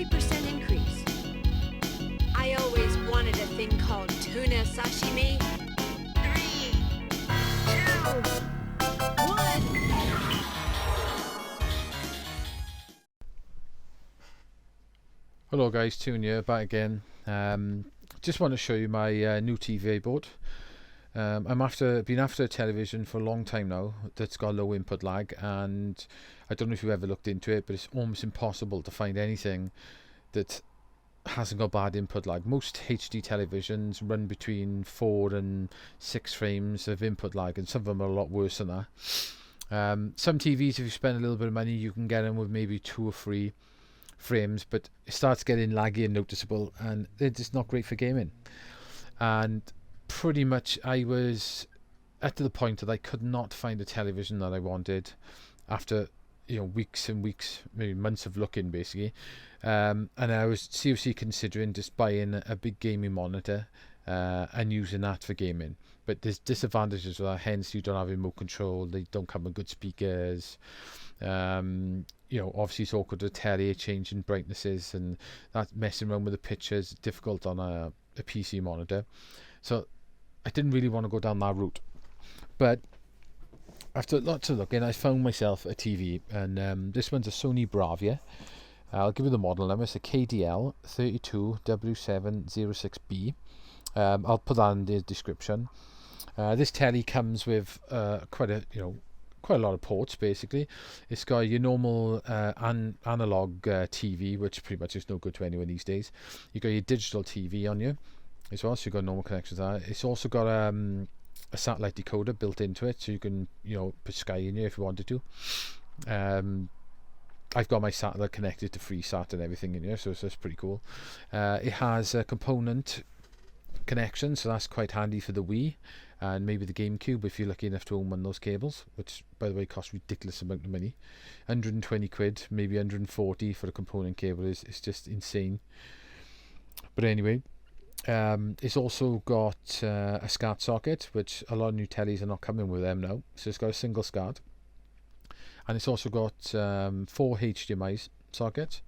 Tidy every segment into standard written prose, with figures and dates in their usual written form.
40% increase. I always wanted a thing called tuna sashimi. 3, 2, 1. Hello guys, Toon here, back again. Just want to show you my new TV board. I've been after a television for a long time now that's got low input lag, and I don't know if you've ever looked into it, but it's almost impossible to find anything that hasn't got bad input lag. Most HD televisions run between 4 and 6 frames of input lag, and some of them are a lot worse than that. Some TVs, if you spend a little bit of money, you can get them with maybe 2 or 3 frames, but it starts getting laggy and noticeable, and they're just not great for gaming. And pretty much I was at the point that I could not find a television that I wanted after weeks and weeks, maybe months of looking basically, and I was seriously considering just buying a big gaming monitor and using that for gaming. But there's disadvantages with that, hence you don't have remote control, they don't come with good speakers. Obviously it's awkward to tele changing brightnesses, and that messing around with the pictures is difficult on a PC monitor. So I didn't really want to go down that route. But after lots of looking, I found myself a TV, and this one's a Sony Bravia. I'll give you the model number. It's a KDL32W706b. I'll put that in the description. This telly comes with quite a lot of ports basically. It's got your normal analog TV, which pretty much is no good to anyone these days. You got your digital TV on you as well, so you've got normal connections there. It's also got a satellite decoder built into it, so you can put Sky in here if you wanted to. I've got my satellite connected to FreeSat and everything in here, so it's pretty cool. It has a component connection, so that's quite handy for the Wii and maybe the GameCube if you're lucky enough to own one of those cables, which by the way costs ridiculous amount of money. 120 quid, maybe 140 for a component cable is just insane. But anyway, it's also got a SCART socket, which a lot of new tellies are not coming with them now, so it's got a single SCART. And it's also got 4 HDMI sockets.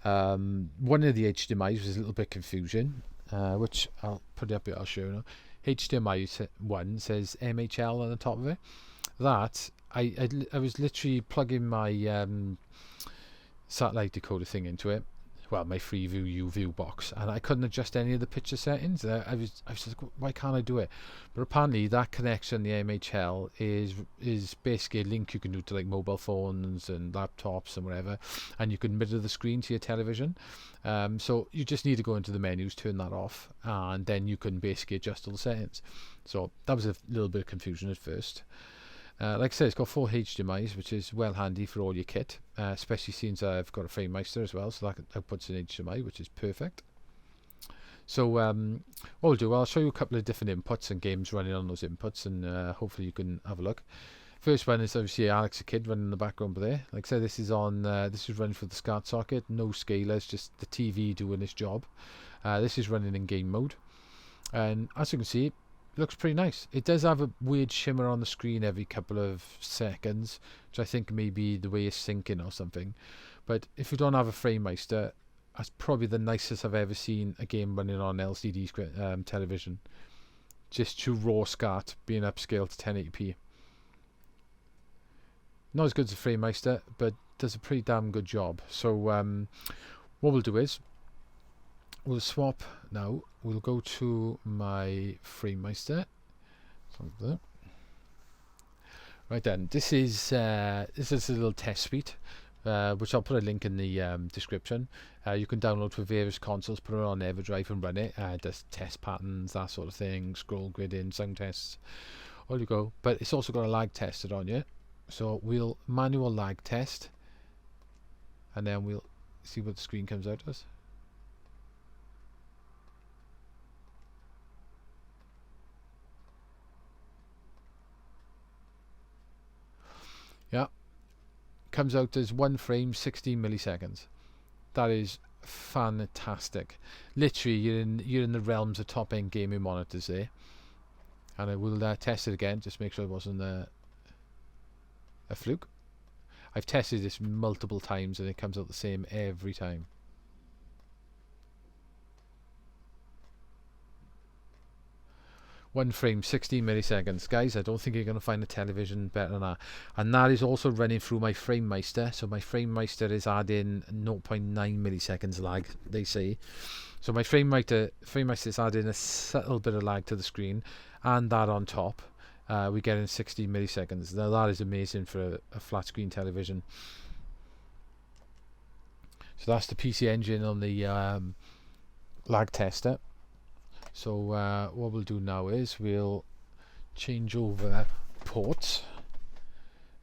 One of the HDMIs was a little bit confusing, which I'll put it up here, I'll show you now. HDMI 1 says MHL on the top of it. That I was literally plugging my satellite decoder thing into it, well, my Freeview U-View box, and I couldn't adjust any of the picture settings. I was like, why can't I do it? But apparently that connection, the MHL, is basically a link you can do to like mobile phones and laptops and whatever, and you can mirror the screen to your television. So you just need to go into the menus, turn that off, and then you can basically adjust all the settings. So that was a little bit of confusion at first. Like I said, it's got 4 HDMIs, which is well handy for all your kit, especially since I've got a Framemeister as well, so that outputs an HDMI, which is perfect. So what we'll do, I'll show you a couple of different inputs and games running on those inputs, and hopefully you can have a look. First one is obviously Alex a Kid running in the background there. Like I said, this is running for the SCART socket, no scalers, just the TV doing its job. This is running in game mode, and as you can see, looks pretty nice. It does have a weird shimmer on the screen every couple of seconds, which I think may be the way it's syncing or something. But if you don't have a Framemeister, that's probably the nicest I've ever seen a game running on LCD television. Just to raw SCART being upscaled to 1080p. Not as good as a Framemeister, but does a pretty damn good job. So what we'll do is we'll swap now. We'll go to my Framemeister. Right then, this is a little test suite, which I'll put a link in the description. You can download for various consoles, put it on EverDrive and run it. Does test patterns, that sort of thing, scroll gridding, sound tests, all you go. But it's also got a lag tester on you, so we'll manual lag test, and then we'll see what the screen comes out as. Yeah, comes out as 1 frame 16 milliseconds. That is fantastic. Literally you're in the realms of top end gaming monitors there. And I will test it again, just make sure it wasn't a fluke. I've tested this multiple times and it comes out the same every time. One frame, 16 milliseconds. Guys, I don't think you're going to find a television better than that. And that is also running through my Framemeister. So my Framemeister is adding 0.9 milliseconds lag, they say. So my Framemeister is adding a subtle bit of lag to the screen, and that on top, we get in 16 milliseconds. Now that is amazing for a flat screen television. So that's the PC Engine on the lag tester. So what we'll do now is we'll change over ports.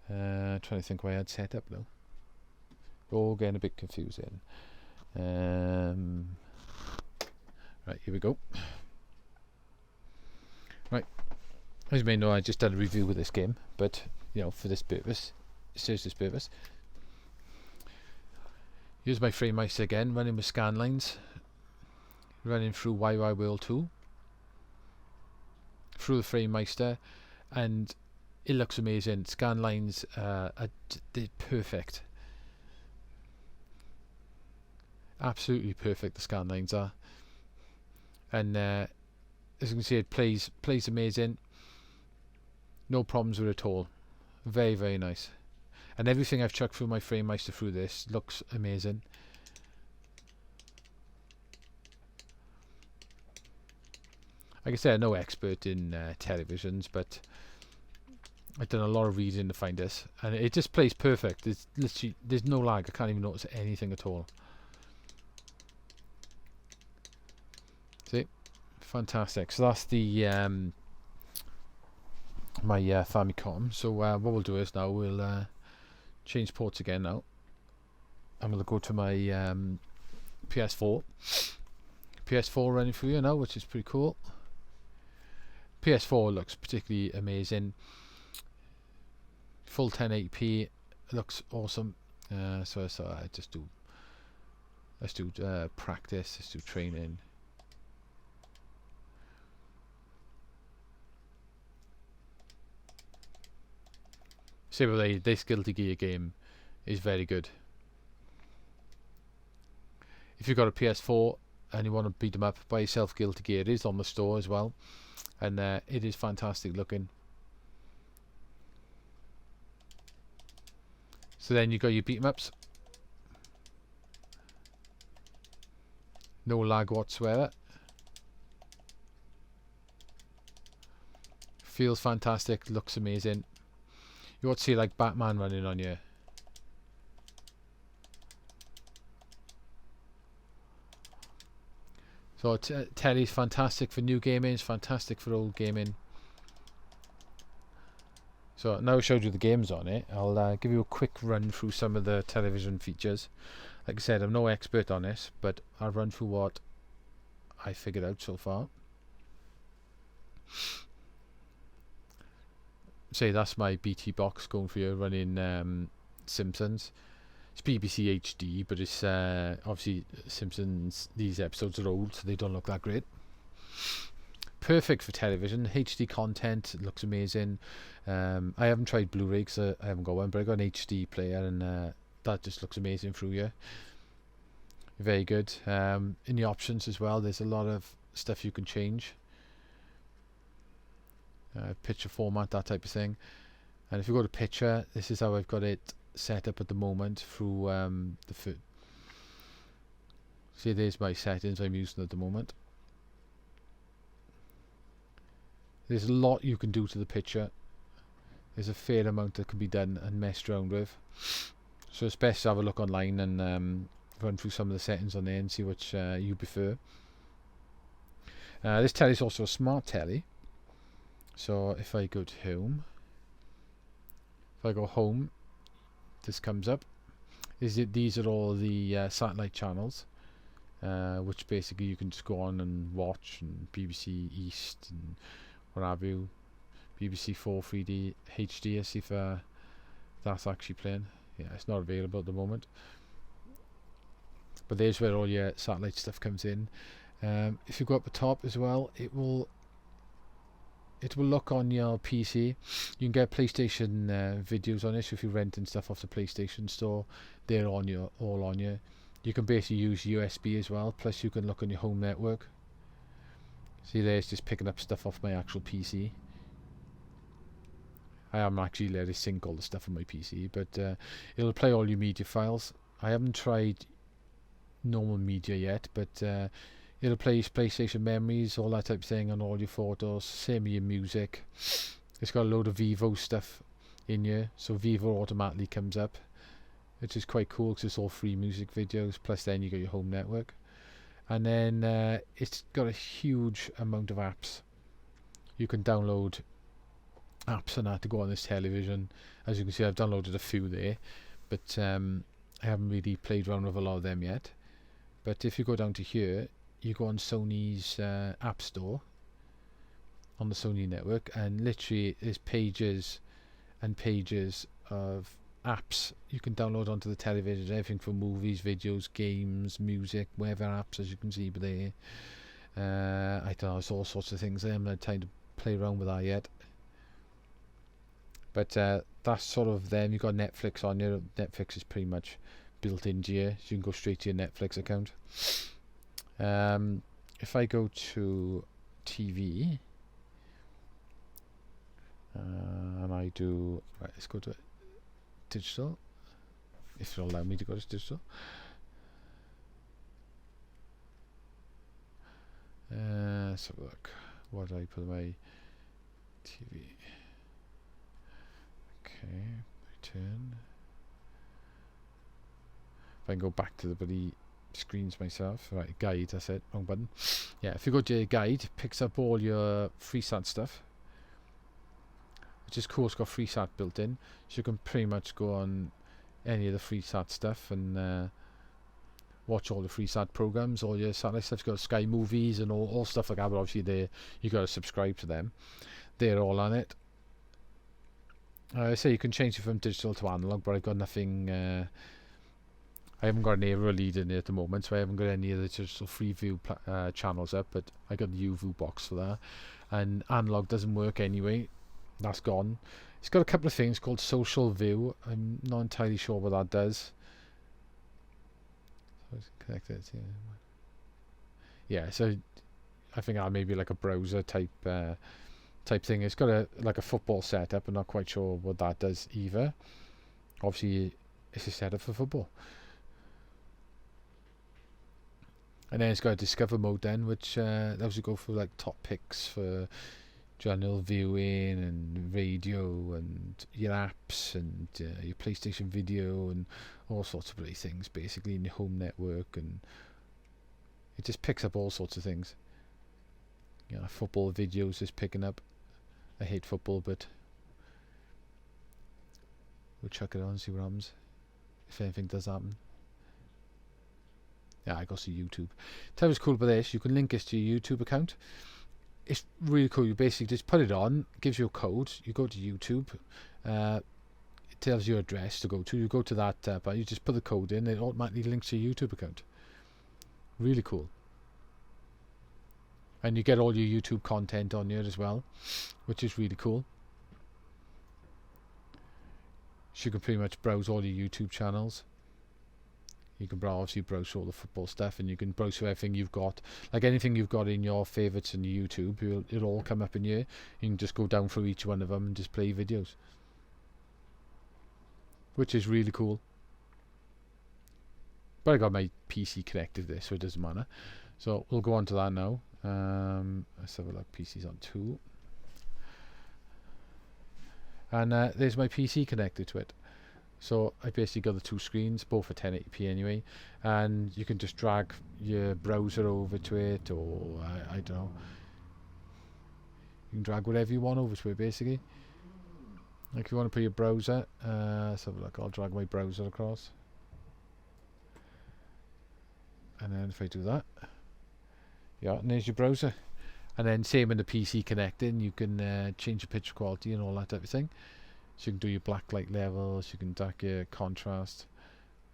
Trying to think where I had set up though. Oh, getting a bit confusing. Right, here we go. Right, as you may know, I just did a review of this game, but you know, for this purpose, it serves this purpose. Here's my Framemeister again, running with scan lines, running through YY World 2, through the Framemeister, and it looks amazing. Scan lines they're perfect. Absolutely perfect, the scan lines are. And as you can see, it plays amazing. No problems with it at all. Very, very nice. And everything I've chucked through my Framemeister through this looks amazing. Like I said, I'm no expert in televisions, but I've done a lot of reading to find this, and it just plays perfect. There's literally, there's no lag. I can't even notice anything at all. See, fantastic. So that's the my Famicom. So what we'll do is now we'll change ports again. Now I'm going to go to my PS4 running through here now, which is pretty cool. PS4 looks particularly amazing. Full 1080p, looks awesome. So I just do, let's do practice, let's do training. See, but this Guilty Gear game is very good. If you've got a PS4 and you want to beat them up, buy yourself Guilty Gear. It is on the store as well, and it is fantastic looking. So then you got your beat 'em ups. No lag whatsoever. Feels fantastic, looks amazing. You ought to see like Batman running on you. So telly's fantastic for new gaming, it's fantastic for old gaming. So now I showed you the games on it, I'll give you a quick run through some of the television features. Like I said, I'm no expert on this, but I'll run through what I figured out so far. Say that's my BT box going for you, running Simpsons. It's BBC HD, but it's obviously Simpsons, these episodes are old, so they don't look that great. Perfect for television. HD content, it looks amazing. I haven't tried Blu-ray because I haven't got one, but I got an HD player, and that just looks amazing through here. Very good. In the options as well, there's a lot of stuff you can change. Picture format, that type of thing. And if you go to picture, this is how I've got it set up at the moment through the see, there's my settings I'm using at the moment. There's a lot you can do to the picture. There's a fair amount that can be done and messed around with, so it's best to have a look online and run through some of the settings on there and see which you prefer. This telly is also a smart telly. So if I go to home, if I go home, this comes up. These are all the satellite channels, which basically you can just go on and watch, and BBC East and what have you, BBC 4 3D HD. I see if that's actually playing. Yeah, it's not available at the moment, but there's where all your satellite stuff comes in. If you go up the top as well, it will look on your PC. You can get PlayStation videos on this. If you're renting stuff off the PlayStation store, they're on you, all on you. You can basically use USB as well, plus you can look on your home network. See there, it's just picking up stuff off my actual PC. I haven't actually let it sync all the stuff on my PC, but it'll play all your media files. I haven't tried normal media yet, but it'll play PlayStation memories, all that type of thing, and all your photos. Same with your music. It's got a load of Vivo stuff in here, so Vivo automatically comes up, which is quite cool because it's all free music videos. Plus, then you got your home network, and then it's got a huge amount of apps. You can download apps and that to go on this television. As you can see, I've downloaded a few there, but I haven't really played around with a lot of them yet. But if you go down to here, you go on Sony's App Store on the Sony network, and literally there's pages and pages of apps you can download onto the television. Everything from movies, videos, games, music, whatever apps, as you can see there. I don't know, it's all sorts of things. I haven't had time to play around with that yet. But that's sort of them. You've got Netflix on here. Netflix is pretty much built into here, so you can go straight to your Netflix account. If I go to TV, and I do, right, let's go to digital, if it'll allow me to go to digital. Let's have a look. What do I put in my TV? Okay, return. If I can go back to the bloody screens myself. Right, guide, that's it, wrong button. Yeah, if you go to your guide, it picks up all your FreeSat stuff, which is cool. It's got FreeSat built in, so you can pretty much go on any of the FreeSat stuff and watch all the FreeSat programs, all your satellite stuff. You've got Sky Movies and all stuff like that, but obviously you got to subscribe to them. They're all on it. I say you can change it from digital to analog, but I've got nothing. I haven't got an arel lead in it at the moment, so I haven't got any of the digital Freeview channels up, but I got the UView box for that. And analog doesn't work anyway. That's gone. It's got a couple of things called social view. I'm not entirely sure what that does. So it's connected. Yeah, so I think that may be like a browser type thing. It's got like a football setup. I'm not quite sure what that does either. Obviously, it's a setup for football. And then it's got a discover mode then, which lets you go through like top picks for general viewing and radio and your apps and your PlayStation video and all sorts of bloody things, basically, in your home network, and it just picks up all sorts of things. You know, football videos is picking up. I hate football, but we'll chuck it on and see what happens, if anything does happen. Yeah, I go to YouTube. Tell you what's cool about this, you can link this to your YouTube account. It's really cool. You basically just put it on, it gives you a code, you go to YouTube, it tells you your address to go to, you go to that but you just put the code in, it automatically links to your YouTube account. Really cool. And you get all your YouTube content on here as well, which is really cool. So you can pretty much browse all your YouTube channels. You can obviously browse all the football stuff, and you can browse through everything you've got. Like anything you've got in your favourites in your YouTube, it'll all come up in here. You can just go down through each one of them and just play videos, which is really cool. But I got my PC connected to this, so it doesn't matter. So we'll go on to that now. Let's have a look. PC's on 2. And there's my PC connected to it. So I basically got the two screens, both at 1080p anyway, and you can just drag your browser over to it, or I don't know. You can drag whatever you want over to it, basically. Like if you want to put your browser, let's have a look. I'll drag my browser across. And then if I do that, yeah, and there's your browser. And then same in the PC connecting, you can change your picture quality and all that type of thing. So you can do your blacklight levels, you can dark your contrast.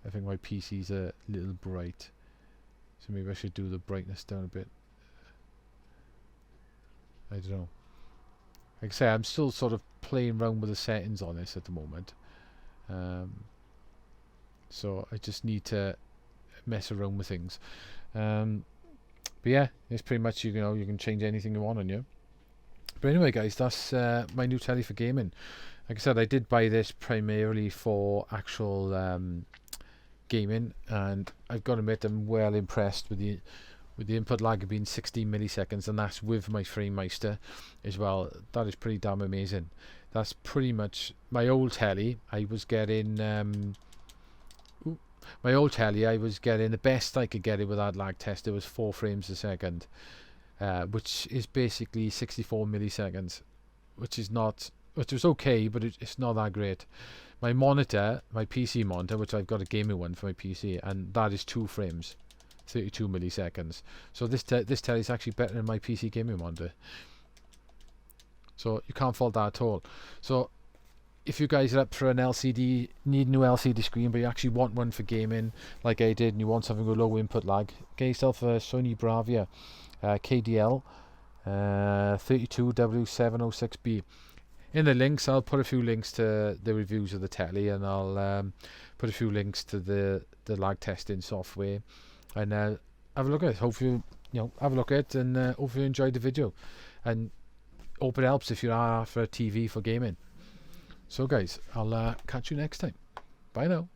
I think my PC's a little bright, so maybe I should do the brightness down a bit. I don't know. Like I say, I'm still sort of playing around with the settings on this at the moment. So I just need to mess around with things. But yeah, it's pretty much, you know, you can change anything you want on you. But anyway, guys, that's my new telly for gaming. Like I said, I did buy this primarily for actual gaming, and I've got to admit I'm well impressed with the input lag being 16 milliseconds, and that's with my Framemeister as well. That is pretty damn amazing. That's pretty much my old telly. I was getting the best I could get it with that lag test. It was 4 frames a second, which is basically 64 milliseconds, which was okay, but it's not that great. My monitor, my PC monitor, which I've got a gaming one for my PC, and that is 2 frames, 32 milliseconds. So this telly is actually better than my PC gaming monitor. So you can't fault that at all. So if you guys are up for an LCD, need a new LCD screen, but you actually want one for gaming, like I did, and you want something with low input lag, get yourself a Sony Bravia KDL32W706b. In the links, I'll put a few links to the reviews of the telly, and I'll put a few links to the lag testing software, and have a look at it. Hopefully, have a look at it, and hopefully you enjoyed the video, and hope it helps if you are after a TV for gaming. So guys, I'll catch you next time. Bye now.